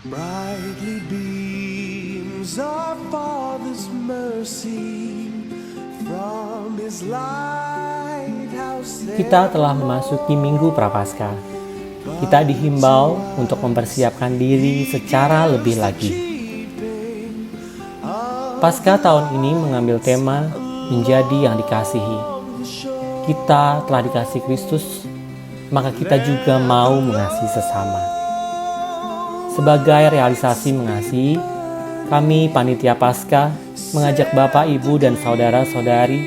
Brightly beams our Father's mercy from His lighthouse. Kita telah memasuki Minggu Prapaskah. Kita dihimbau untuk mempersiapkan diri secara lebih lagi. Paskah tahun ini mengambil tema menjadi yang dikasihi. Kita telah dikasihi Kristus, maka kita juga mau mengasihi sesama. Sebagai realisasi mengasihi, kami Panitia Paskah mengajak Bapak, Ibu, dan Saudara-saudari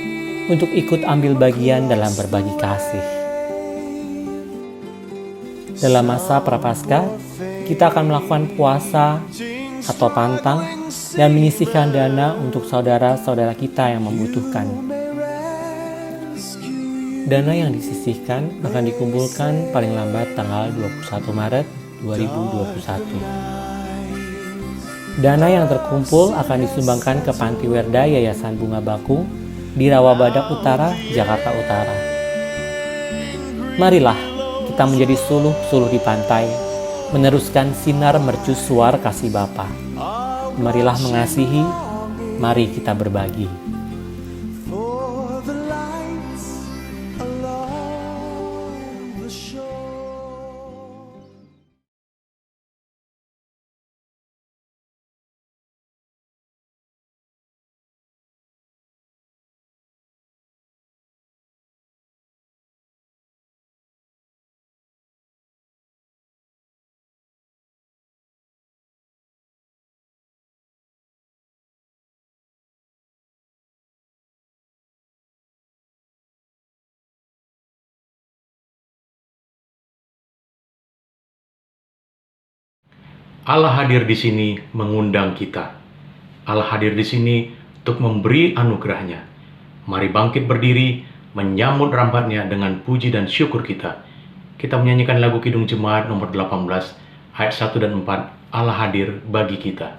untuk ikut ambil bagian dalam berbagi kasih. Dalam masa Prapaskah, kita akan melakukan puasa atau pantang dan menyisihkan dana untuk saudara-saudara kita yang membutuhkan. Dana yang disisihkan akan dikumpulkan paling lambat tanggal 21 Maret 2021. Dana yang terkumpul akan disumbangkan ke Panti Werda Yayasan Bunga Bakung di Rawabadak Utara, Jakarta Utara. Marilah kita menjadi suluh-suluh di pantai, meneruskan sinar mercusuar kasih Bapa. Marilah mengasihi, mari kita berbagi. For the lights along the shore. Allah hadir di sini mengundang kita. Allah hadir di sini untuk memberi anugerahnya. Mari bangkit berdiri, menyambut rahmat-Nya dengan puji dan syukur kita. Kita menyanyikan lagu Kidung Jemaat nomor 18, ayat 1 dan 4, Allah hadir bagi kita.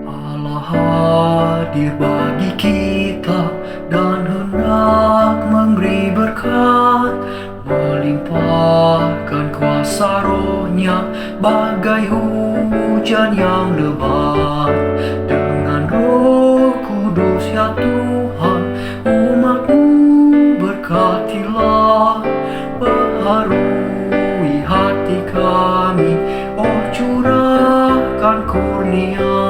Allah hadir bagi kita dan hendak memberi berkat, melimpahkan kuasa Roh-Nya bagai hujan yang lebat. Dengan Roh Kudus ya Tuhan, umat-Mu berkatilah, baharui hati kami, oh curahkan kurnia.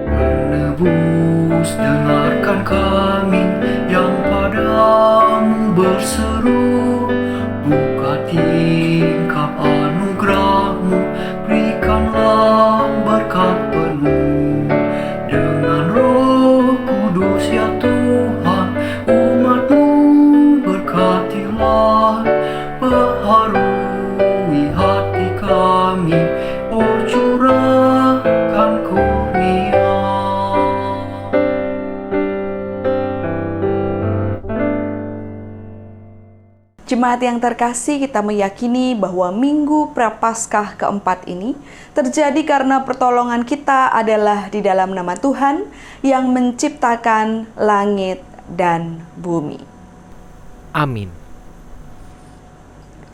Penebus, dengarkan kami yang padamu berseru. Buka tingkap anugerah-Mu, berikanlah berkat penuh. Dengan Roh Kudus ya Tuhan, umat-Mu berkatilah, baharui hati kami, oh curahkan kurnia. Jemaat yang terkasih, kita meyakini bahwa Minggu Prapaskah keempat ini terjadi karena pertolongan kita adalah di dalam nama Tuhan yang menciptakan langit dan bumi. Amin.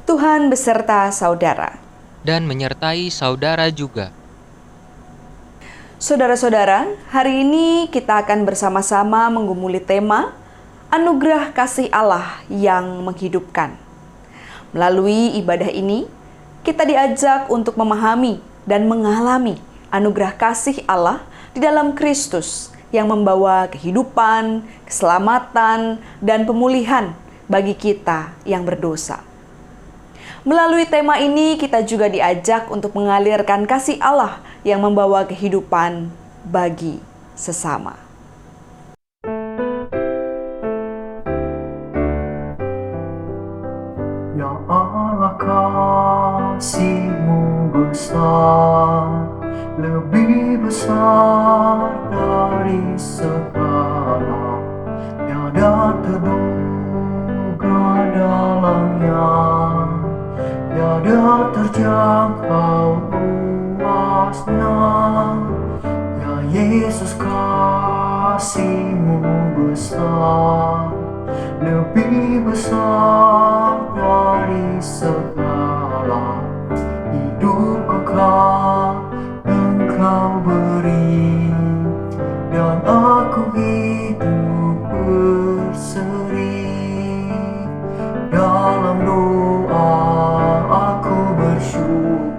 Tuhan beserta saudara. Dan menyertai saudara juga. Saudara-saudara, hari ini kita akan bersama-sama menggumuli tema Anugerah Kasih Allah yang Menghidupkan. Melalui ibadah ini, kita diajak untuk memahami dan mengalami anugerah kasih Allah di dalam Kristus yang membawa kehidupan, keselamatan, dan pemulihan bagi kita yang berdosa. Melalui tema ini, kita juga diajak untuk mengalirkan kasih Allah yang membawa kehidupan bagi sesama. Ya Allah, kasih-Mu besar, lebih besar dari segala, tiada terduga dalamnya, tiada tiada terjangkau luasnya. Ya Yesus, kasih-Mu besar, lebih besar dari segala hidupku kan Engkau beri, dan aku hidup berseri. Dalam doa aku bersyukur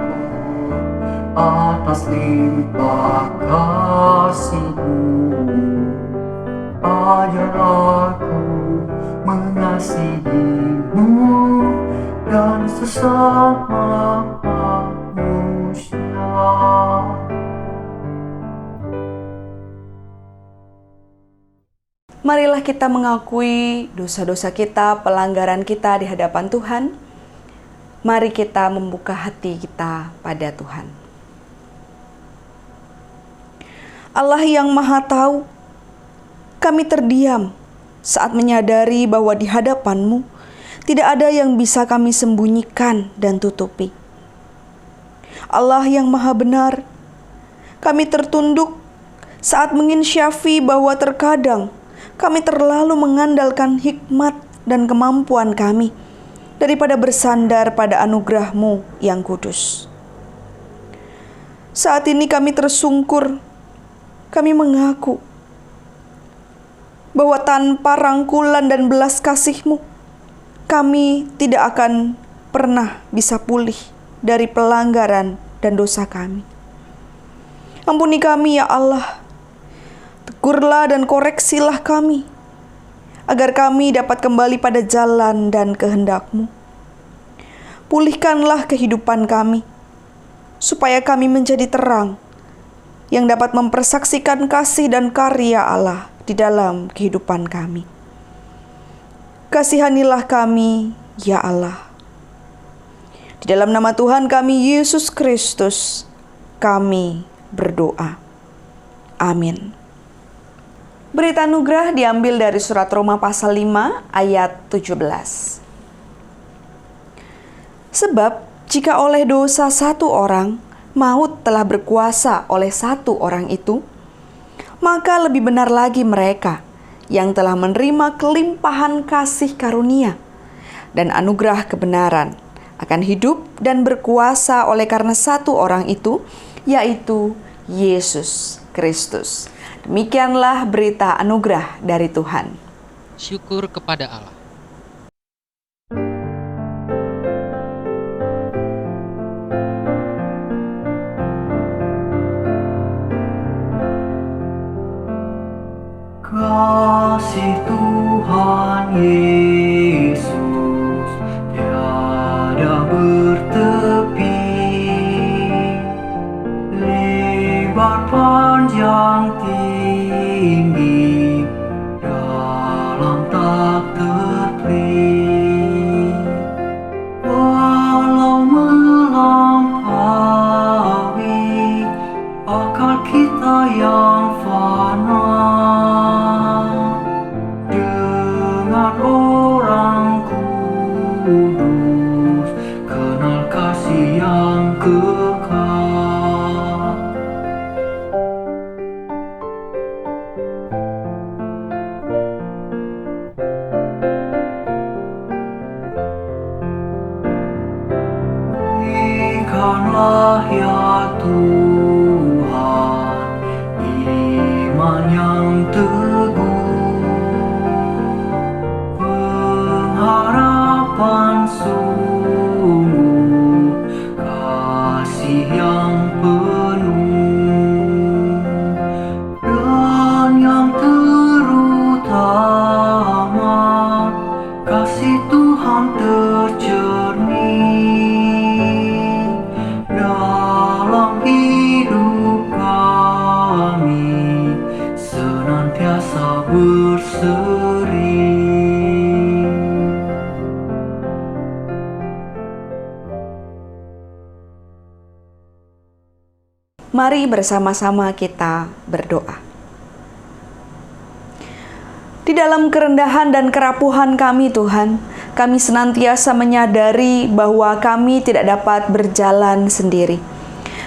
atas limpah kasih-Mu. Ajar aku mengasihi-Mu dan sesama manusia. Marilah kita mengakui dosa-dosa kita, pelanggaran kita di hadapan Tuhan. Mari kita membuka hati kita pada Tuhan. Allah yang Maha Tahu, kami terdiam saat menyadari bahwa di hadapan-Mu tidak ada yang bisa kami sembunyikan dan tutupi. Allah yang Maha Benar, kami tertunduk saat menginsyafi bahwa terkadang kami terlalu mengandalkan hikmat dan kemampuan kami daripada bersandar pada anugerah-Mu yang kudus. Saat ini kami tersungkur, kami mengaku bahwa tanpa rangkulan dan belas kasih-Mu, kami tidak akan pernah bisa pulih dari pelanggaran dan dosa kami. Ampuni kami ya Allah, tegurlah dan koreksilah kami, agar kami dapat kembali pada jalan dan kehendak-Mu. Pulihkanlah kehidupan kami, supaya kami menjadi terang yang dapat mempersaksikan kasih dan karya Allah di dalam kehidupan kami. Kasihanilah kami, ya Allah. Di dalam nama Tuhan kami, Yesus Kristus, kami berdoa. Amin. Berita anugerah diambil dari surat Roma pasal 5 ayat 17. Sebab jika oleh dosa satu orang, maut telah berkuasa oleh satu orang itu, maka lebih benar lagi mereka yang telah menerima kelimpahan kasih karunia dan anugerah kebenaran akan hidup dan berkuasa oleh karena satu orang itu, yaitu Yesus Kristus. Demikianlah berita anugerah dari Tuhan. Syukur kepada Allah. Kasih Tuhan Yesus tiada bertepi, lebar panjang tinggi, dalam tak terperi. Walau melampaui akal kita yang fana, dengan orang kudus kenal kasih yang kekal. Berikanlah ya Tuhan iman yang teguh, pengharapan sungguh, kasih yang penuh, dan yang terutama kasih Tuhan tercermin dalam hidup kami, senantiasa berseri. Mari bersama-sama kita berdoa. Di dalam kerendahan dan kerapuhan kami Tuhan, Kami senantiasa menyadari bahwa kami tidak dapat berjalan sendiri.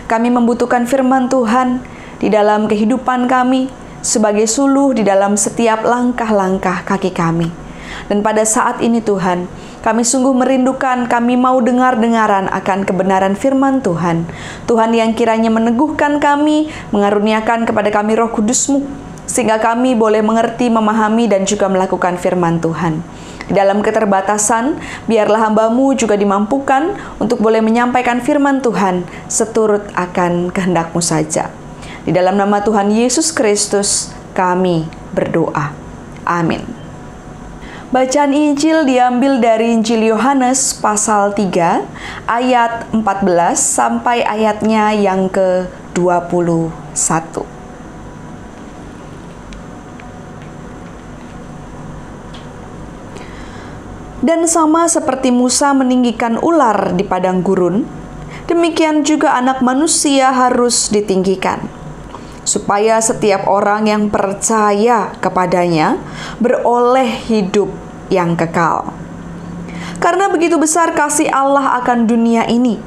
Kami membutuhkan firman Tuhan di dalam kehidupan kami, sebagai suluh di dalam setiap langkah-langkah kaki kami. Dan pada saat ini Tuhan, kami sungguh merindukan, kami mau dengar-dengaran akan kebenaran firman Tuhan. Tuhan yang kiranya meneguhkan kami, mengaruniakan kepada kami Roh Kudus-Mu, sehingga kami boleh mengerti, memahami, dan juga melakukan firman Tuhan. Di dalam keterbatasan, biarlah hamba-Mu juga dimampukan untuk boleh menyampaikan firman Tuhan seturut akan kehendak-Mu saja. Di dalam nama Tuhan Yesus Kristus, kami berdoa. Amin. Bacaan Injil diambil dari Injil Yohanes pasal 3, ayat 14 sampai ayatnya yang ke-21. Dan sama seperti Musa meninggikan ular di padang gurun, demikian juga Anak Manusia harus ditinggikan, supaya setiap orang yang percaya kepadanya beroleh hidup yang kekal. Karena begitu besar kasih Allah akan dunia ini,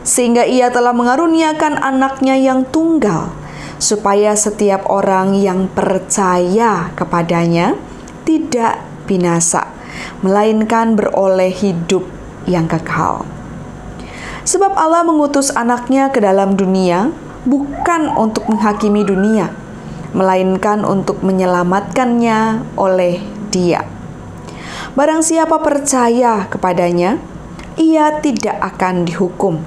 sehingga Ia telah mengaruniakan Anaknya yang tunggal, supaya setiap orang yang percaya kepadanya tidak binasa, melainkan beroleh hidup yang kekal. Sebab Allah mengutus Anaknya ke dalam dunia, bukan untuk menghakimi dunia, melainkan untuk menyelamatkannya oleh Dia. Barang siapa percaya kepadanya, ia tidak akan dihukum.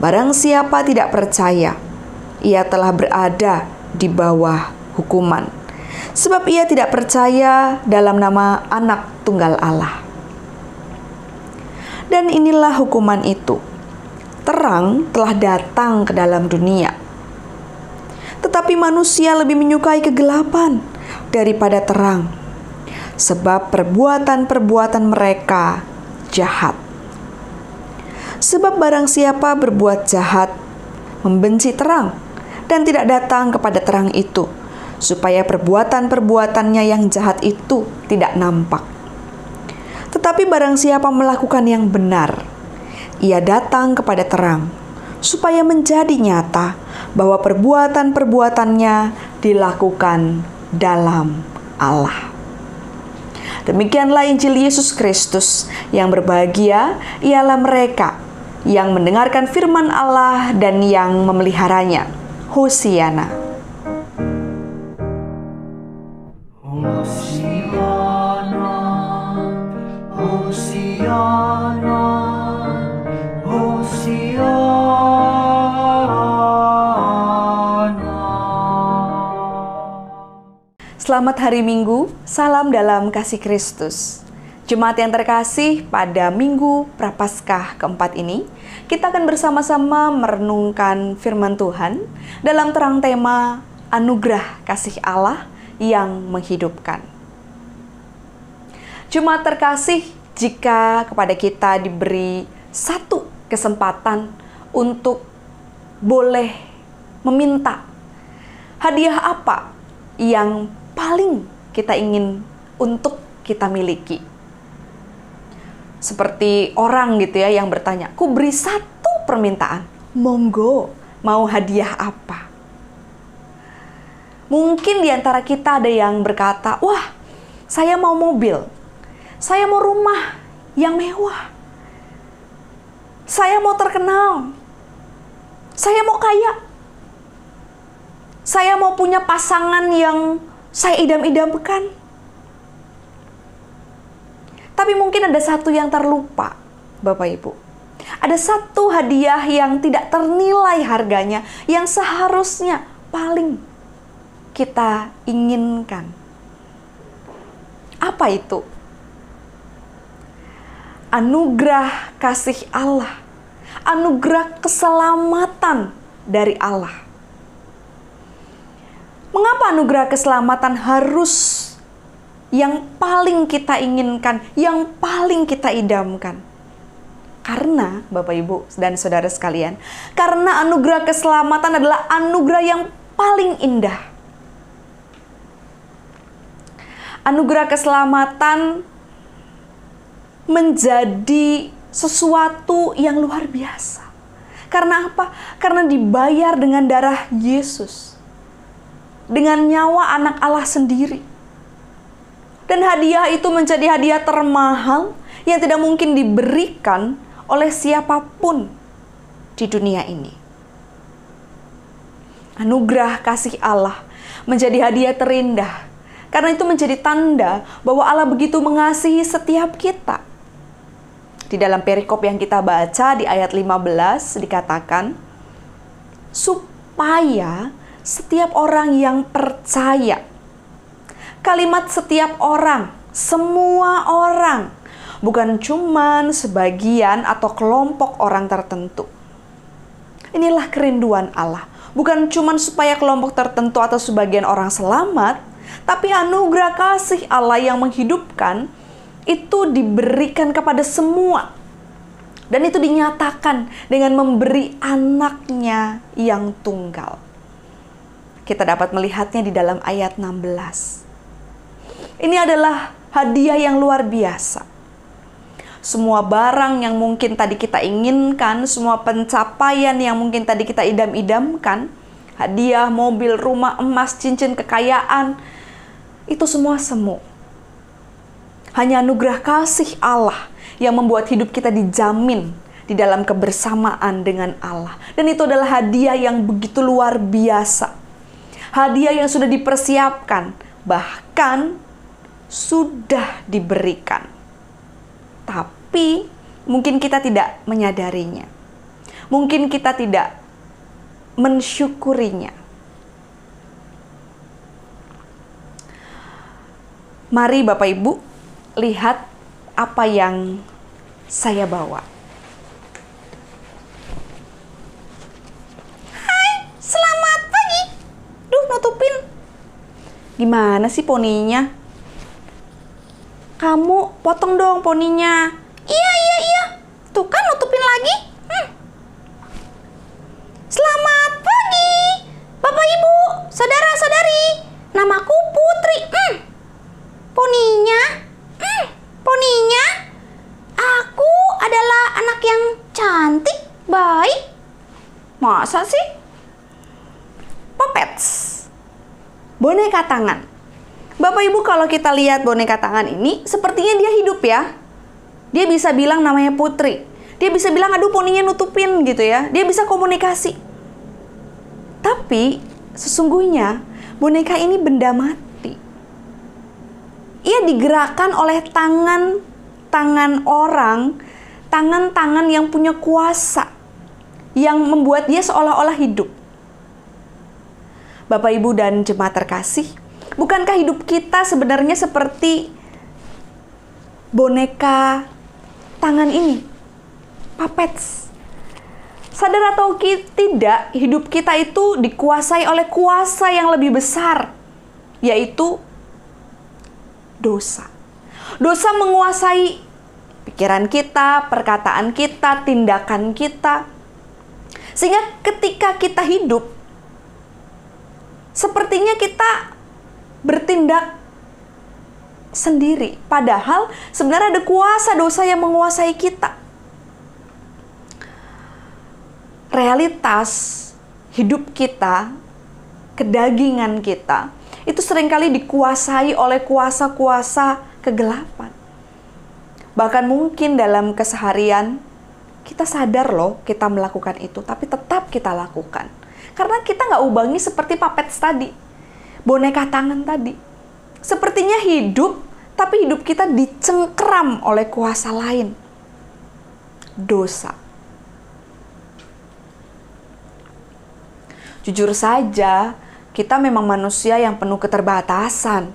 Barang siapa tidak percaya, ia telah berada di bawah hukuman, sebab ia tidak percaya dalam nama Anak Tunggal Allah. Dan inilah hukuman itu: terang telah datang ke dalam dunia, tetapi manusia lebih menyukai kegelapan daripada terang, sebab perbuatan-perbuatan mereka jahat. Sebab barang siapa berbuat jahat, membenci terang, dan tidak datang kepada terang itu, supaya perbuatan-perbuatannya yang jahat itu tidak nampak. Tetapi barang siapa melakukan yang benar, ia datang kepada terang, supaya menjadi nyata bahwa perbuatan-perbuatannya dilakukan dalam Allah. Demikianlah Injil Yesus Kristus. Yang berbahagia ialah mereka yang mendengarkan firman Allah dan yang memeliharanya. Hosiana. Hosiana, Hosiana, Hosiana. Selamat hari Minggu, salam dalam kasih Kristus. Jemaat yang terkasih, pada Minggu Prapaskah keempat ini, kita akan bersama-sama merenungkan firman Tuhan dalam terang tema Anugerah Kasih Allah yang menghidupkan. Jemaat terkasih, jika kepada kita diberi satu kesempatan untuk boleh meminta hadiah apa yang paling kita ingin untuk kita miliki. Seperti orang gitu ya yang bertanya, "Ku beri satu permintaan." Monggo, mau hadiah apa? Mungkin di antara kita ada yang berkata, "Wah, saya mau mobil. Saya mau rumah yang mewah. Saya mau terkenal. Saya mau kaya. Saya mau punya pasangan yang saya idam-idamkan." Tapi mungkin ada satu yang terlupa, Bapak Ibu. Ada satu hadiah yang tidak ternilai harganya, yang seharusnya paling kita inginkan. Apa itu? Anugerah kasih Allah, anugerah keselamatan dari Allah. Mengapa anugerah keselamatan harus yang paling kita inginkan, yang paling kita idamkan? Karena, Bapak Ibu dan Saudara sekalian, karena anugerah keselamatan adalah anugerah yang paling indah. Anugerah keselamatan menjadi sesuatu yang luar biasa. Karena apa? Karena dibayar dengan darah Yesus. Dengan nyawa anak Allah sendiri. Dan hadiah itu menjadi hadiah termahal yang tidak mungkin diberikan oleh siapapun di dunia ini. Anugerah kasih Allah menjadi hadiah terindah. Karena itu menjadi tanda bahwa Allah begitu mengasihi setiap kita. Di dalam perikop yang kita baca di ayat 15 dikatakan, supaya setiap orang yang percaya. Kalimat setiap orang, semua orang, bukan cuman sebagian atau kelompok orang tertentu. Inilah kerinduan Allah. Bukan cuman supaya kelompok tertentu atau sebagian orang selamat, tapi anugerah kasih Allah yang menghidupkan itu diberikan kepada semua. Dan itu dinyatakan dengan memberi anaknya yang tunggal. Kita dapat melihatnya di dalam ayat 16. Ini adalah hadiah yang luar biasa. Semua barang yang mungkin tadi kita inginkan, semua pencapaian yang mungkin tadi kita idam-idamkan, hadiah, mobil, rumah, emas, cincin, kekayaan, itu semua semu. Hanya anugerah kasih Allah yang membuat hidup kita dijamin di dalam kebersamaan dengan Allah. Dan itu adalah hadiah yang begitu luar biasa. Hadiah yang sudah dipersiapkan, bahkan sudah diberikan. Tapi mungkin kita tidak menyadarinya. Mungkin kita tidak mensyukurinya. Mari Bapak Ibu lihat apa yang saya bawa. Hai, selamat pagi. Duh, nutupin. Gimana sih poninya? Kamu potong dong poninya. Iya. Tuh kan nutupin lagi. Selamat pagi, Bapak Ibu, saudara-saudari. Namaku Putri. Poninya, aku adalah anak yang cantik, baik. Masa sih? Puppets, boneka tangan. Bapak Ibu, kalau kita lihat boneka tangan ini, sepertinya dia hidup ya. Dia bisa bilang namanya Putri. Dia bisa bilang, aduh poninya nutupin gitu ya. Dia bisa komunikasi. Tapi sesungguhnya boneka ini benda mati. Ia digerakkan oleh tangan orang, tangan-tangan yang punya kuasa, yang membuat dia seolah-olah hidup. Bapak, Ibu, dan jemaat terkasih, bukankah hidup kita sebenarnya seperti boneka tangan ini? Puppets. Sadar atau tidak, hidup kita itu dikuasai oleh kuasa yang lebih besar, yaitu dosa. Dosa menguasai pikiran kita, perkataan kita, tindakan kita. Sehingga ketika kita hidup, sepertinya kita bertindak sendiri. Padahal sebenarnya ada kuasa dosa yang menguasai kita. Realitas hidup kita, kedagingan kita, itu seringkali dikuasai oleh kuasa-kuasa kegelapan. Bahkan mungkin dalam keseharian, kita sadar loh kita melakukan itu, tapi tetap kita lakukan. Karena kita nggak ubangi seperti puppets tadi, boneka tangan tadi. Sepertinya hidup, tapi hidup kita dicengkeram oleh kuasa lain. Dosa. Jujur saja, kita memang manusia yang penuh keterbatasan.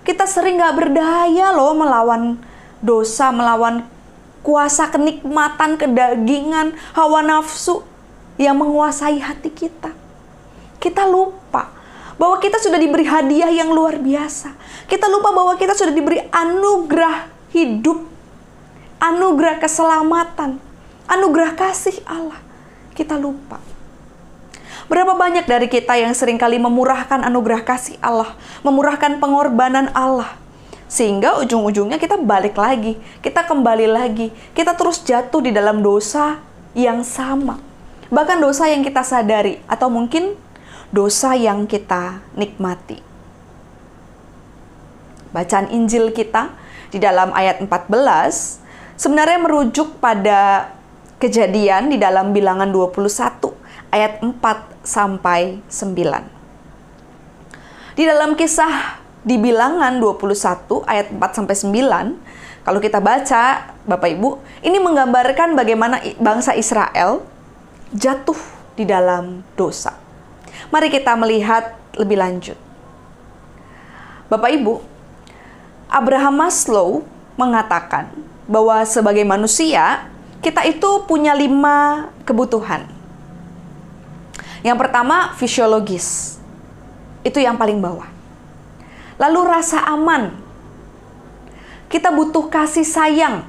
Kita sering gak berdaya loh melawan dosa, melawan kuasa kenikmatan, kedagingan, hawa nafsu yang menguasai hati kita. Kita lupa bahwa kita sudah diberi hadiah yang luar biasa. Kita lupa bahwa kita sudah diberi anugerah hidup, anugerah keselamatan, anugerah kasih Allah. Kita lupa. Berapa banyak dari kita yang seringkali memurahkan anugerah kasih Allah, memurahkan pengorbanan Allah, Sehingga ujung-ujungnya kita balik lagi, kita kembali lagi, kita terus jatuh di dalam dosa yang sama. Bahkan dosa yang kita sadari, atau mungkin dosa yang kita nikmati. Bacaan Injil kita di dalam ayat 14 sebenarnya merujuk pada kejadian di dalam Bilangan 21 ayat 4 sampai 9. Di dalam kisah di Bilangan 21 ayat 4 sampai 9, kalau kita baca, Bapak Ibu, ini menggambarkan bagaimana bangsa Israel jatuh di dalam dosa. Mari kita melihat lebih lanjut. Bapak Ibu, Abraham Maslow mengatakan bahwa sebagai manusia, kita itu punya 5 kebutuhan. Yang pertama, fisiologis. Itu yang paling bawah. Lalu rasa aman. Kita butuh kasih sayang.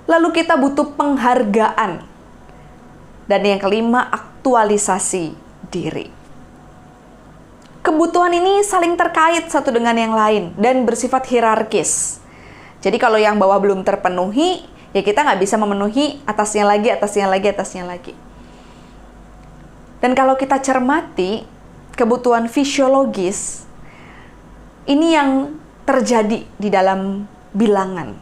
Lalu kita butuh penghargaan. Dan yang kelima, aktualisasi diri. Kebutuhan ini saling terkait satu dengan yang lain dan bersifat hierarkis. Jadi kalau yang bawah belum terpenuhi, ya kita nggak bisa memenuhi atasnya lagi, atasnya lagi, atasnya lagi. Dan kalau kita cermati, kebutuhan fisiologis ini yang terjadi di dalam bilangan.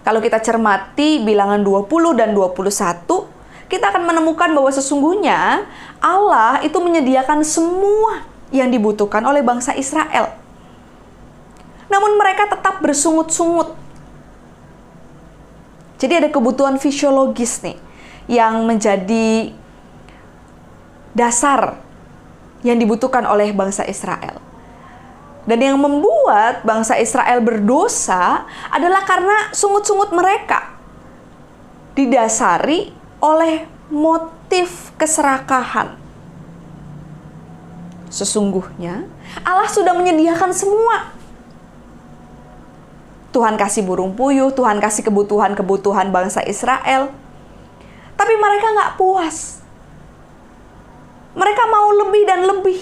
Kalau kita cermati bilangan 20 dan 21, kita akan menemukan bahwa sesungguhnya Allah itu menyediakan semua yang dibutuhkan oleh bangsa Israel. Namun mereka tetap bersungut-sungut. Jadi ada kebutuhan fisiologis nih yang menjadi dasar yang dibutuhkan oleh bangsa Israel. Dan yang membuat bangsa Israel berdosa adalah karena sungut-sungut mereka didasari oleh motif keserakahan. Sesungguhnya Allah sudah menyediakan semua. Tuhan kasih burung puyuh, Tuhan kasih kebutuhan-kebutuhan bangsa Israel. Tapi mereka nggak puas. Mereka mau lebih dan lebih.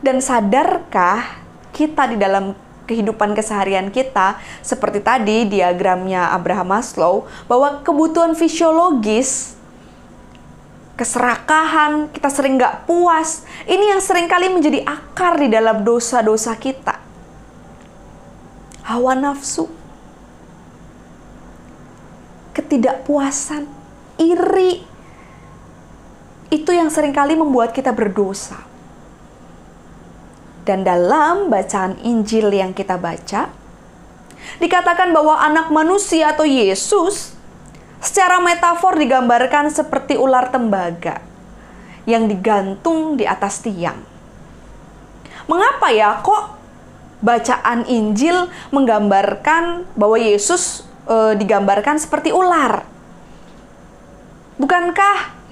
Dan sadarkah kita di dalam kehidupan keseharian kita, seperti tadi diagramnya Abraham Maslow, bahwa kebutuhan fisiologis, keserakahan, kita sering nggak puas, ini yang seringkali menjadi akar di dalam dosa-dosa kita. Hawa nafsu, ketidakpuasan, iri, itu yang seringkali membuat kita berdosa. Dan dalam bacaan Injil yang kita baca, dikatakan bahwa anak manusia atau Yesus secara metafor digambarkan seperti ular tembaga yang digantung di atas tiang. Mengapa ya kok bacaan Injil menggambarkan bahwa Yesus digambarkan seperti ular? Bukankah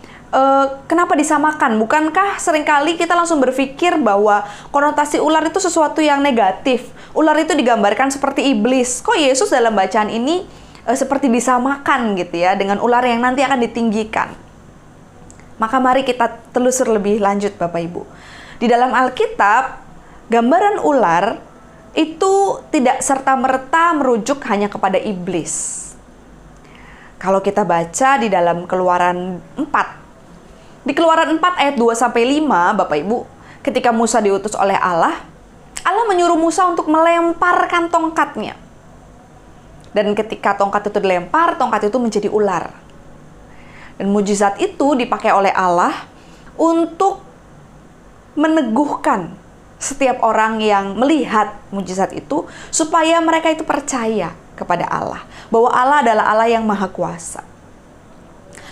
kenapa disamakan? Bukankah seringkali kita langsung berpikir bahwa konotasi ular itu sesuatu yang negatif? Ular itu digambarkan seperti iblis. Kok Yesus dalam bacaan ini seperti disamakan gitu ya dengan ular yang nanti akan ditinggikan? Maka mari kita telusur lebih lanjut Bapak Ibu. Di dalam Alkitab, gambaran ular itu tidak serta-merta merujuk hanya kepada iblis. Kalau kita baca di dalam Keluaran 4, di Keluaran 4 ayat 2-5, Bapak Ibu, ketika Musa diutus oleh Allah, Allah menyuruh Musa untuk melemparkan tongkatnya. Dan ketika tongkat itu dilempar, tongkat itu menjadi ular. Dan mujizat itu dipakai oleh Allah untuk meneguhkan setiap orang yang melihat mujizat itu, supaya mereka itu percaya kepada Allah, bahwa Allah adalah Allah yang maha kuasa.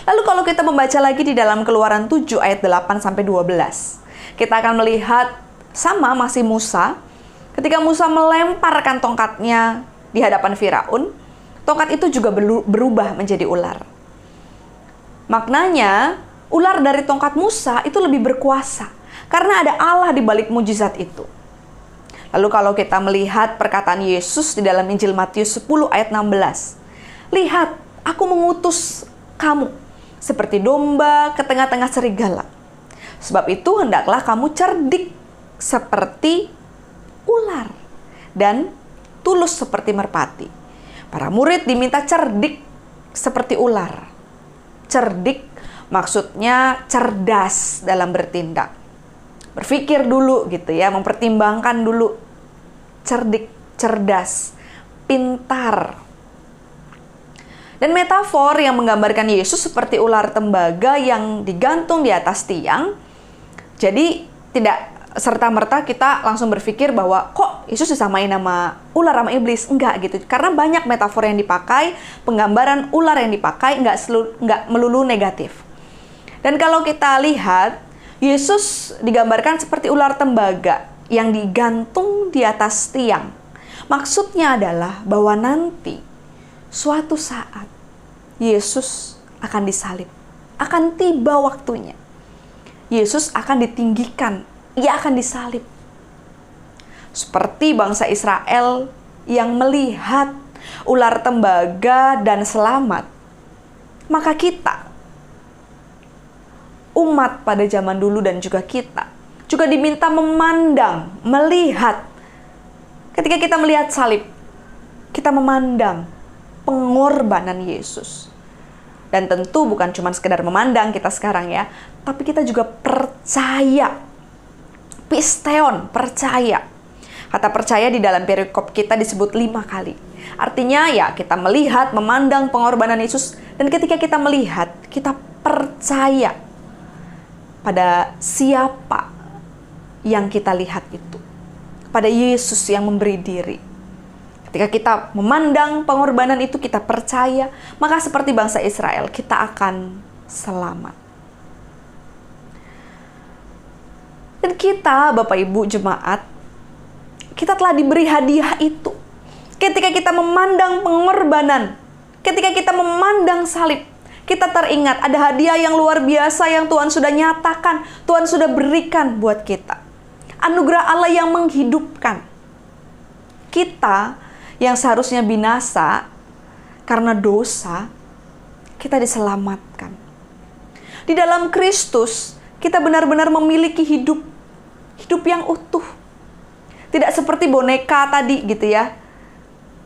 Lalu kalau kita membaca lagi di dalam Keluaran 7 ayat 8-12, kita akan melihat sama masih Musa. Ketika Musa melemparkan tongkatnya di hadapan Firaun, tongkat itu juga berubah menjadi ular. Maknanya, ular dari tongkat Musa itu lebih berkuasa, karena ada Allah di balik mujizat itu. Lalu kalau kita melihat perkataan Yesus di dalam Injil Matius 10 ayat 16, lihat, aku mengutus kamu seperti domba ke tengah-tengah serigala. Sebab itu hendaklah kamu cerdik seperti ular dan tulus seperti merpati. Para murid diminta cerdik seperti ular. Cerdik maksudnya cerdas dalam bertindak. Berpikir dulu gitu ya, mempertimbangkan dulu. Cerdik, cerdas, pintar. Dan metafor yang menggambarkan Yesus seperti ular tembaga yang digantung di atas tiang. Jadi tidak serta-merta kita langsung berpikir bahwa kok Yesus disamain sama ular sama iblis. Enggak gitu. Karena banyak metafor yang dipakai, penggambaran ular yang dipakai enggak melulu negatif. Dan kalau kita lihat, Yesus digambarkan seperti ular tembaga yang digantung di atas tiang. Maksudnya adalah bahwa nanti suatu saat Yesus akan disalib. Akan tiba waktunya. Yesus akan ditinggikan. Ia akan disalib. Seperti bangsa Israel yang melihat ular tembaga dan selamat. Maka kita, umat pada zaman dulu dan juga kita, juga diminta memandang, melihat. Ketika kita melihat salib, kita memandang pengorbanan Yesus. Dan tentu bukan cuma sekedar memandang kita sekarang ya, tapi kita juga percaya. Pisteon, percaya. Kata percaya di dalam perikop kita disebut 5 kali. Artinya ya kita melihat, memandang pengorbanan Yesus. Dan ketika kita melihat, kita percaya pada siapa yang kita lihat itu. Pada Yesus yang memberi diri. Ketika kita memandang pengorbanan itu, kita percaya, maka seperti bangsa Israel, kita akan selamat. Dan kita, Bapak Ibu jemaat, kita telah diberi hadiah itu. Ketika kita memandang pengorbanan, ketika kita memandang salib, kita teringat ada hadiah yang luar biasa yang Tuhan sudah nyatakan, Tuhan sudah berikan buat kita. Anugerah Allah yang menghidupkan. Kita yang seharusnya binasa karena dosa, kita diselamatkan. Di dalam Kristus, kita benar-benar memiliki hidup yang utuh. Tidak seperti boneka tadi gitu ya.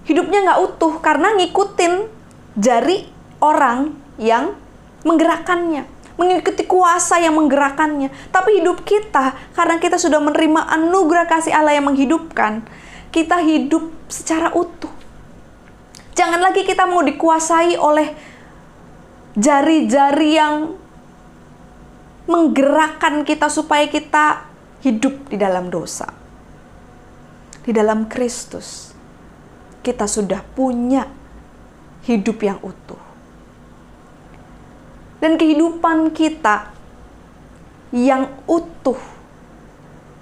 Hidupnya nggak utuh karena ngikutin jari orang yang menggerakkannya. Mengikuti kuasa yang menggerakkannya. Tapi hidup kita, karena kita sudah menerima anugerah kasih Allah yang menghidupkan, kita hidup secara utuh. Jangan lagi kita mau dikuasai oleh jari-jari yang menggerakkan kita supaya kita hidup di dalam dosa. Di dalam Kristus, kita sudah punya hidup yang utuh. Dan kehidupan kita yang utuh,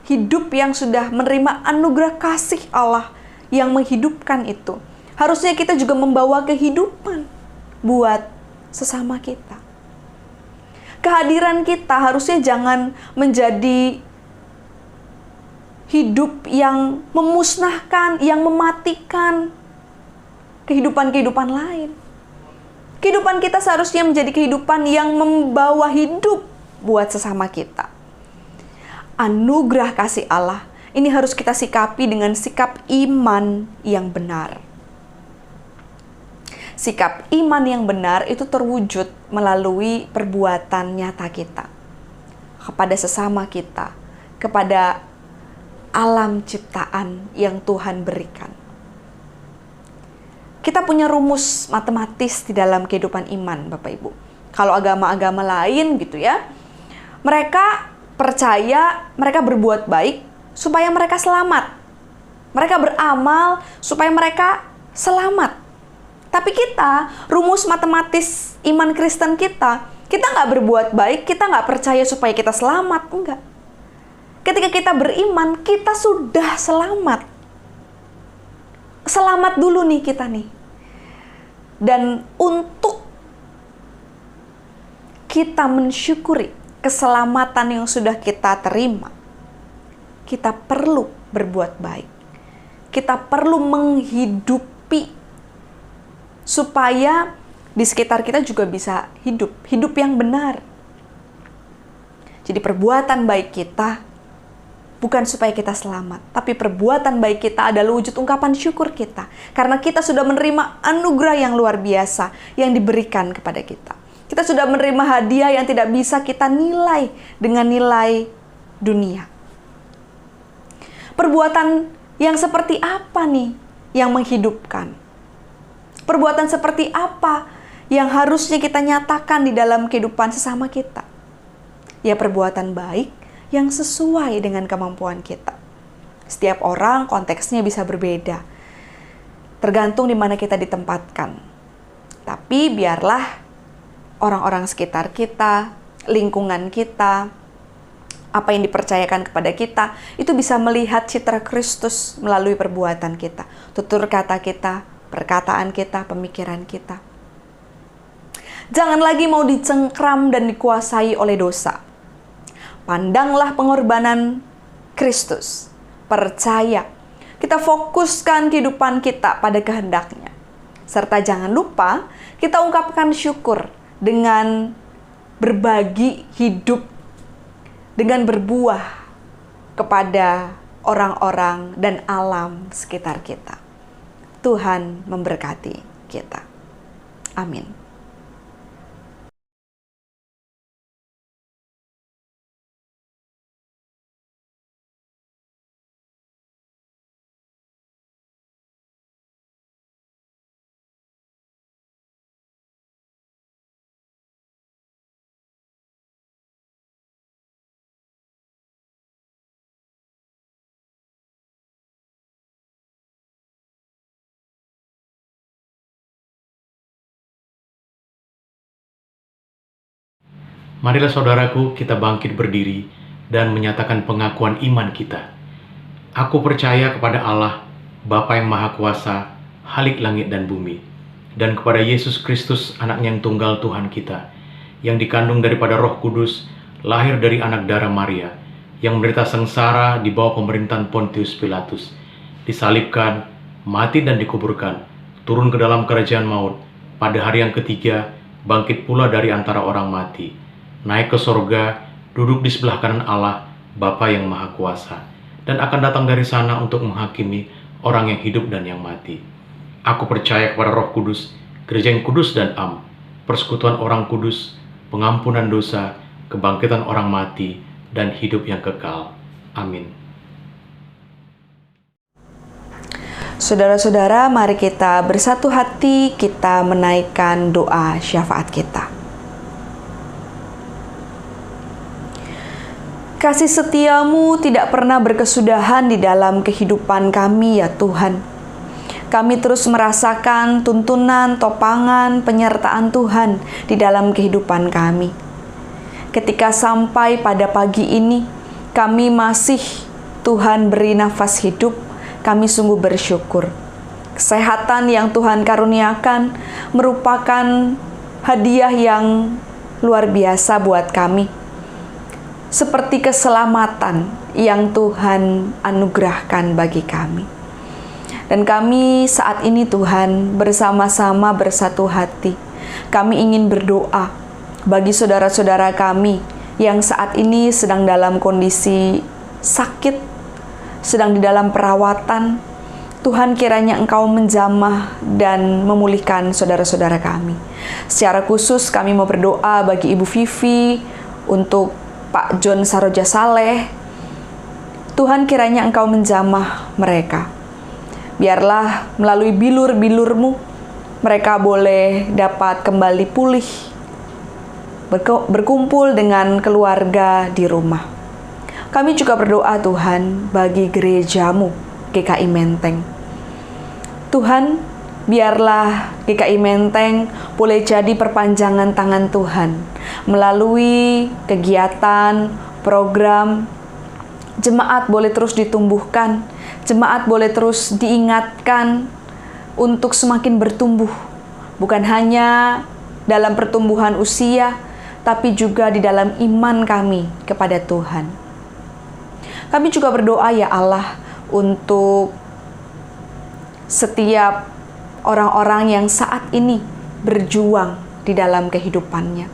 hidup yang sudah menerima anugerah kasih Allah yang menghidupkan itu, harusnya kita juga membawa kehidupan buat sesama kita. Kehadiran kita harusnya jangan menjadi hidup yang memusnahkan, yang mematikan kehidupan-kehidupan lain. Kehidupan kita seharusnya menjadi kehidupan yang membawa hidup buat sesama kita. Anugerah kasih Allah ini harus kita sikapi dengan sikap iman yang benar. Sikap iman yang benar itu terwujud melalui perbuatan nyata kita kepada sesama kita, kepada alam ciptaan yang Tuhan berikan. Kita punya rumus matematis di dalam kehidupan iman, Bapak Ibu. Kalau agama-agama lain gitu ya, mereka percaya, mereka berbuat baik supaya mereka selamat. Mereka beramal supaya mereka selamat. Tapi kita, rumus matematis iman Kristen kita nggak berbuat baik, kita nggak percaya supaya kita selamat, enggak. Ketika kita beriman, kita sudah selamat. Selamat dulu nih kita nih. Dan untuk kita mensyukuri keselamatan yang sudah kita terima, kita perlu berbuat baik. Kita perlu menghidupi supaya di sekitar kita juga bisa hidup yang benar. Jadi perbuatan baik kita bukan supaya kita selamat, tapi perbuatan baik kita adalah wujud ungkapan syukur kita. Karena kita sudah menerima anugerah yang luar biasa yang diberikan kepada kita. Kita sudah menerima hadiah yang tidak bisa kita nilai dengan nilai dunia. Perbuatan yang seperti apa nih yang menghidupkan? Perbuatan seperti apa yang harusnya kita nyatakan di dalam kehidupan sesama kita? Ya, perbuatan baik yang sesuai dengan kemampuan kita. Setiap orang konteksnya bisa berbeda, tergantung di mana kita ditempatkan. Tapi biarlah orang-orang sekitar kita, lingkungan kita, apa yang dipercayakan kepada kita, itu bisa melihat citra Kristus melalui perbuatan kita, tutur kata kita, perkataan kita, pemikiran kita. Jangan lagi mau dicengkram dan dikuasai oleh dosa. Pandanglah pengorbanan Kristus. Percaya. Kita fokuskan kehidupan kita pada kehendaknya. Serta jangan lupa kita ungkapkan syukur dengan berbagi hidup, dengan berbuah kepada orang-orang dan alam sekitar kita. Tuhan memberkati kita. Amin. Marilah saudaraku, kita bangkit berdiri dan menyatakan pengakuan iman kita. Aku percaya kepada Allah, Bapa yang Maha Kuasa, Khalik langit dan bumi, dan kepada Yesus Kristus, anaknya yang tunggal Tuhan kita, yang dikandung daripada Roh Kudus, lahir dari anak darah Maria, yang menderita sengsara di bawah pemerintahan Pontius Pilatus, disalibkan, mati dan dikuburkan, turun ke dalam kerajaan maut, pada hari yang ketiga, bangkit pula dari antara orang mati, naik ke sorga, duduk di sebelah kanan Allah, Bapa yang Maha Kuasa, dan akan datang dari sana untuk menghakimi orang yang hidup dan yang mati. Aku percaya kepada Roh Kudus, gereja yang kudus dan am, persekutuan orang kudus, pengampunan dosa, kebangkitan orang mati, dan hidup yang kekal. Amin. Saudara-saudara, mari kita bersatu hati, kita menaikkan doa syafaat kita. Kasih setiamu tidak pernah berkesudahan di dalam kehidupan kami ya Tuhan. Kami terus merasakan tuntunan, topangan, penyertaan Tuhan di dalam kehidupan kami. Ketika sampai pada pagi ini, kami masih Tuhan beri nafas hidup, kami sungguh bersyukur. Kesehatan yang Tuhan karuniakan merupakan hadiah yang luar biasa buat kami. Seperti keselamatan yang Tuhan anugerahkan bagi kami. Dan kami saat ini Tuhan bersama-sama bersatu hati. Kami ingin berdoa bagi saudara-saudara kami yang saat ini sedang dalam kondisi sakit, sedang di dalam perawatan. Tuhan kiranya Engkau menjamah dan memulihkan saudara-saudara kami. Secara khusus kami mau berdoa bagi Ibu Vivi, untuk Pak John Saroja Saleh. Tuhan kiranya Engkau menjamah mereka. Biarlah melalui bilur-bilur-Mu, mereka boleh dapat kembali pulih, berkumpul dengan keluarga di rumah. Kami juga berdoa Tuhan bagi gereja-Mu, GKI Menteng. Tuhan, biarlah GKI Menteng boleh jadi perpanjangan tangan Tuhan melalui kegiatan, program. Jemaat boleh terus ditumbuhkan, jemaat boleh terus diingatkan untuk semakin bertumbuh, bukan hanya dalam pertumbuhan usia, tapi juga di dalam iman kami kepada Tuhan. Kami juga berdoa ya Allah untuk setiap orang-orang yang saat ini berjuang di dalam kehidupannya.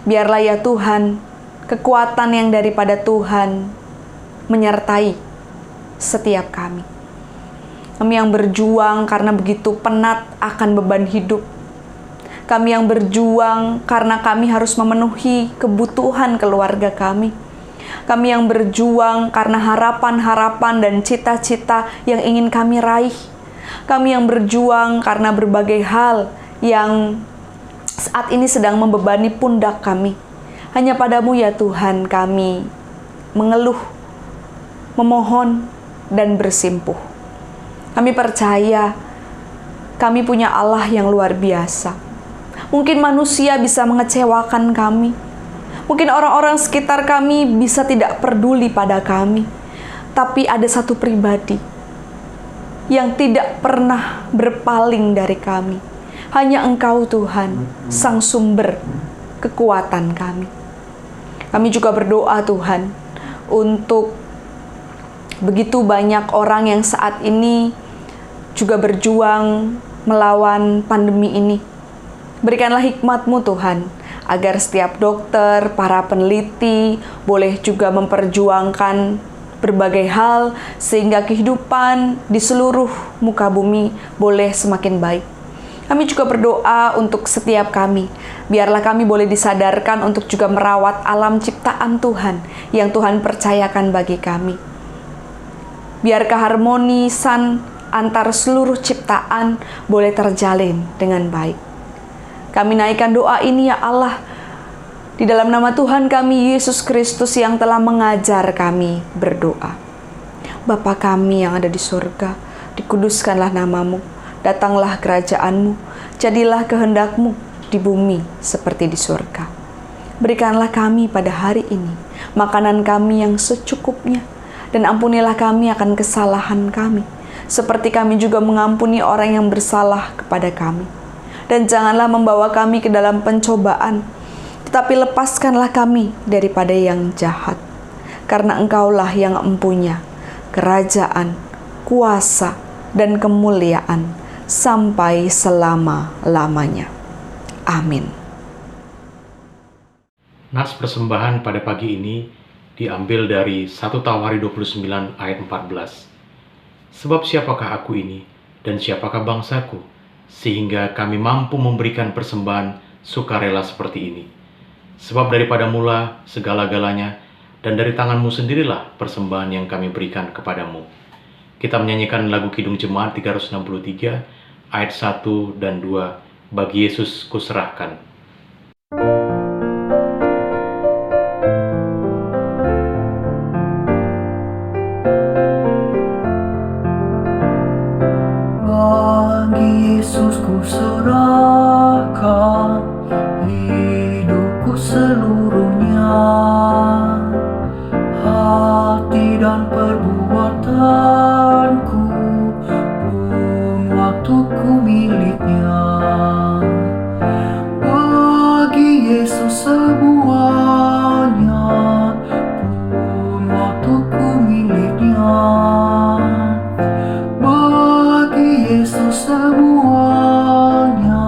Biarlah ya Tuhan, kekuatan yang daripada Tuhan menyertai setiap kami. Kami yang berjuang karena begitu penat akan beban hidup. Kami yang berjuang karena kami harus memenuhi kebutuhan keluarga kami. Kami yang berjuang karena harapan-harapan dan cita-cita yang ingin kami raih. Kami yang berjuang karena berbagai hal yang saat ini sedang membebani pundak kami. Hanya padamu ya Tuhan kami mengeluh, memohon, dan bersimpuh. Kami percaya kami punya Allah yang luar biasa. Mungkin manusia bisa mengecewakan kami. Mungkin orang-orang sekitar kami bisa tidak peduli pada kami. Tapi ada satu pribadi yang tidak pernah berpaling dari kami. Hanya Engkau Tuhan, Sang Sumber kekuatan kami. Kami juga berdoa Tuhan untuk begitu banyak orang yang saat ini juga berjuang melawan pandemi ini. Berikanlah hikmat-Mu Tuhan, agar setiap dokter, para peneliti boleh juga memperjuangkan berbagai hal sehingga kehidupan di seluruh muka bumi boleh semakin baik. Kami juga berdoa untuk setiap kami. Biarlah kami boleh disadarkan untuk juga merawat alam ciptaan Tuhan yang Tuhan percayakan bagi kami. Biar keharmonisan antar seluruh ciptaan boleh terjalin dengan baik. Kami naikkan doa ini ya Allah, di dalam nama Tuhan kami Yesus Kristus yang telah mengajar kami berdoa. Bapa kami yang ada di surga, dikuduskanlah namamu, datanglah kerajaan-Mu, jadilah kehendak-Mu di bumi seperti di surga. Berikanlah kami pada hari ini makanan kami yang secukupnya, dan ampunilah kami akan kesalahan kami, seperti kami juga mengampuni orang yang bersalah kepada kami. Dan janganlah membawa kami ke dalam pencobaan, tetapi lepaskanlah kami daripada yang jahat. Karena Engkaulah yang empunya kerajaan, kuasa, dan kemuliaan sampai selama-lamanya. Amin. Nats persembahan pada pagi ini diambil dari 1 Tawari 29 ayat 14. Sebab siapakah aku ini dan siapakah bangsaku, sehingga kami mampu memberikan persembahan sukarela seperti ini. Sebab daripada mula segala-galanya, dan dari tangan-Mu sendirilah persembahan yang kami berikan kepadamu. Kita menyanyikan lagu Kidung Jemaat 363, ayat 1 dan 2, Bagi Yesus Kuserahkan. Bagi Yesus ku serahkan hidupku seluruhnya, hati dan perbuatanku pun waktuku miliknya. Bagi Yesus semuanya pun waktuku miliknya. Yesus semuanya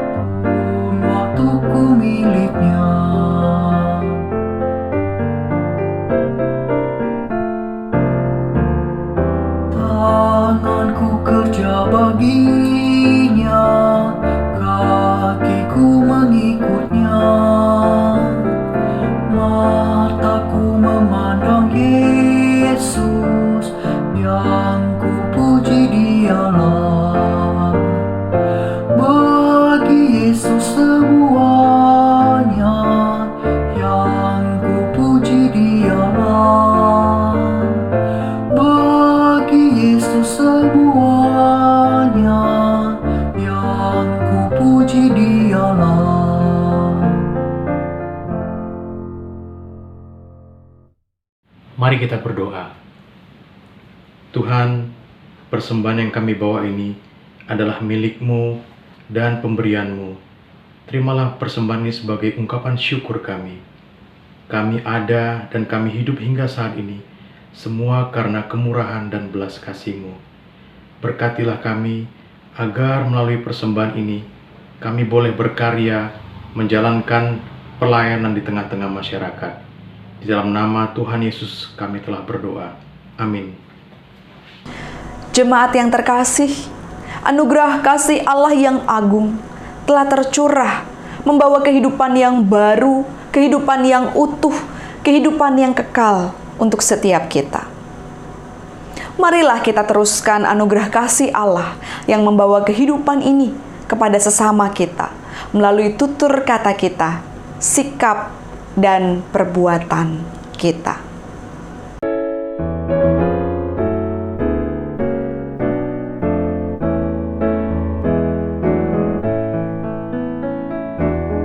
pun waktuku miliknya. Tanganku kerja baginya, kakiku mengikutnya, mataku memandang Yesus yang ku puji Dialah. Bagi Yesus semuanya yang ku puji Dialah. Bagi Yesus semuanya yang ku puji Dialah. Mari kita berdoa. Tuhan, persembahan yang kami bawa ini adalah milik-Mu dan pemberian-Mu. Terimalah persembahan ini sebagai ungkapan syukur kami. Kami ada dan kami hidup hingga saat ini, semua karena kemurahan dan belas kasih-Mu. Berkatilah kami, agar melalui persembahan ini, kami boleh berkarya, menjalankan pelayanan di tengah-tengah masyarakat. Di dalam nama Tuhan Yesus kami telah berdoa. Amin. Jemaat yang terkasih, anugerah kasih Allah yang agung telah tercurah membawa kehidupan yang baru, kehidupan yang utuh, kehidupan yang kekal untuk setiap kita. Marilah kita teruskan anugerah kasih Allah yang membawa kehidupan ini kepada sesama kita melalui tutur kata kita, sikap, dan perbuatan kita.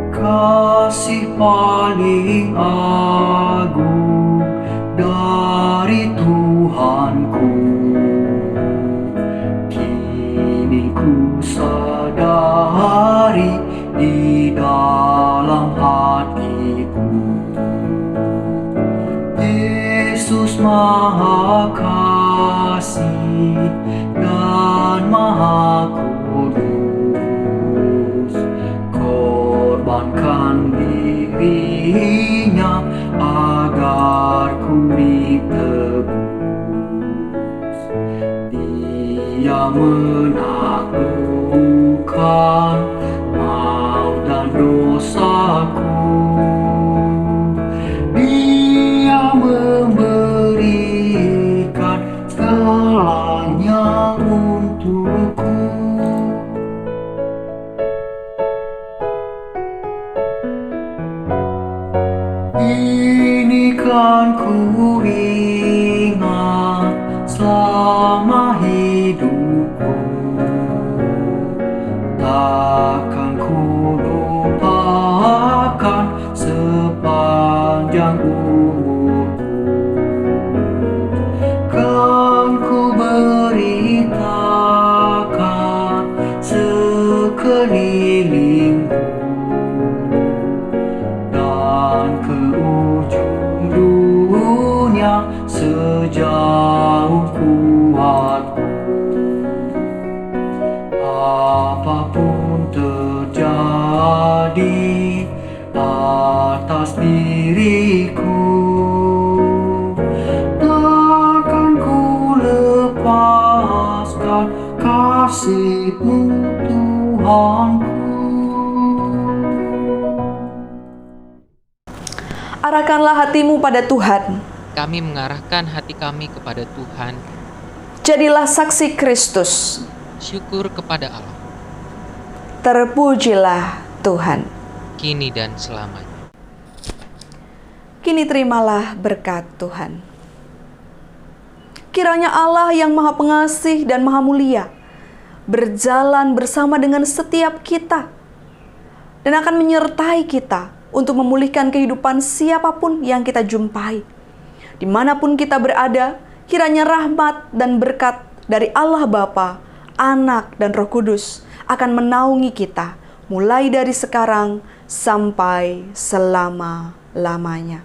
Kasih paling agung dari Tuhanku, kini ku sadari di dalam hatiku. Yesus Maha Kasih dan Maha Kudus, korbankan dirinya agar ku ditebus. Dia menaklukkan maut dan dosaku. Dia memberikan segalanya untukku. Ini kan ku ingat selama hidupku, takkan ku lupakan sepanjang umurku. Kan ku beritakan sekelilingku dan ke ujung dunia sejauh kuatku. Apapun terjadi atas diriku, takkan ku lepaskan kasih-Mu, Tuhanku. Arahkanlah hatimu pada Tuhan. Kami mengarahkan hati kami kepada Tuhan. Jadilah saksi Kristus. Syukur kepada Allah, Terpujilah Tuhan. kini dan selamanya. Kini terimalah berkat Tuhan. Kiranya Allah yang Maha Pengasih dan Maha Mulia berjalan bersama dengan setiap kita dan akan menyertai kita untuk memulihkan kehidupan siapapun yang kita jumpai. Dimanapun kita berada, kiranya rahmat dan berkat dari Allah Bapa, Anak, dan Roh Kudus akan menaungi kita mulai dari sekarang sampai selama-lamanya.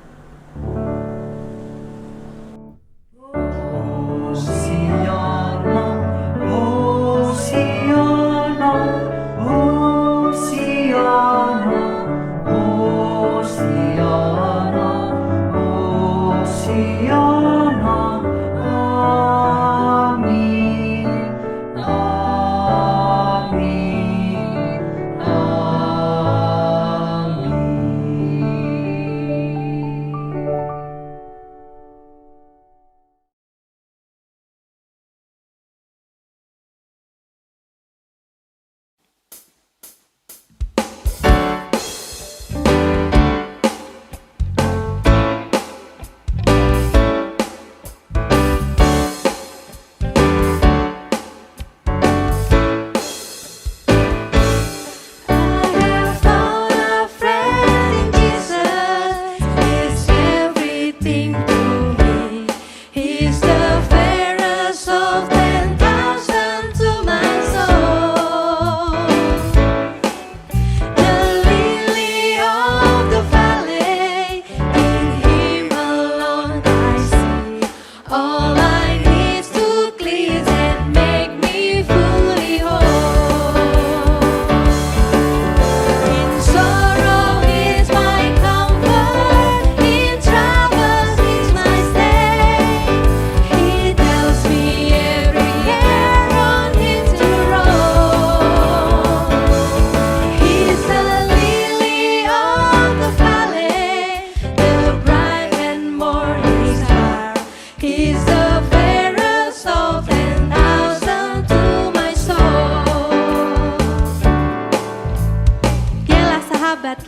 Hosiana, Hosiana, Hosiana, Hosiana, Hosiana. Amin, amin, amin.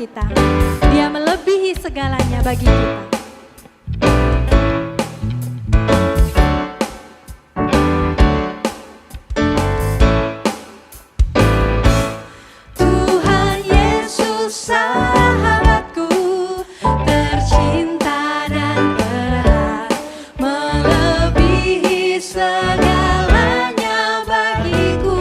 kita. Dia melebihi segalanya bagi kita. Tuhan Yesus sahabatku, tercinta dan erat, melebihi segalanya bagiku.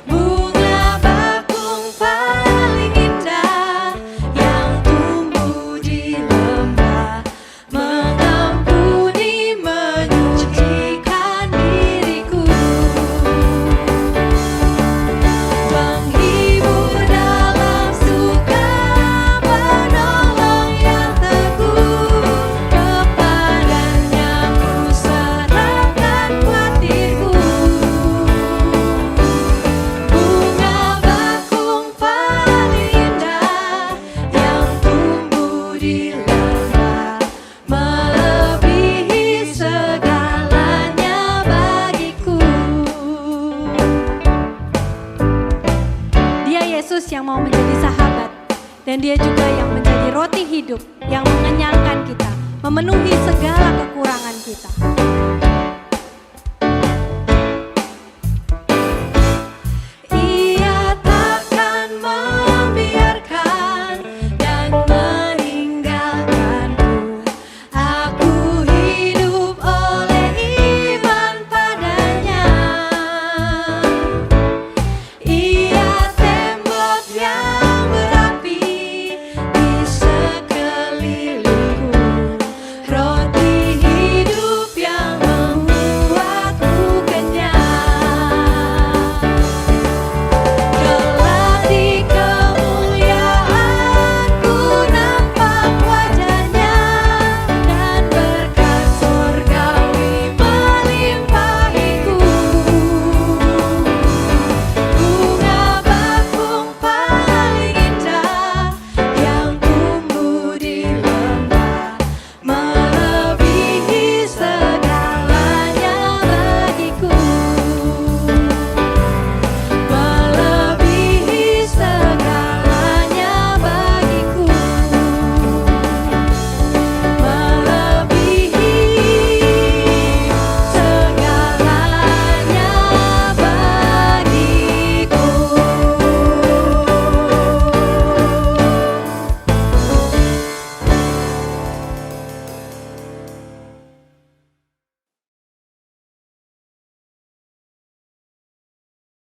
Bunga bakung paling indah yang tumbuh di lembah, mengampuni, menyucikan diriku. Menghibur dalam suka, penolong yang teguh, kepadanya ku serahkan hatiku. Bunga bakung paling indah yang tumbuh di lembah, melebihi segalanya bagiku. Dia Yesus yang mau menjadi sahabat, dan dia juga yang menjadi roti hidup yang mengenyangkan kita, memenuhi segala kekurangan kita.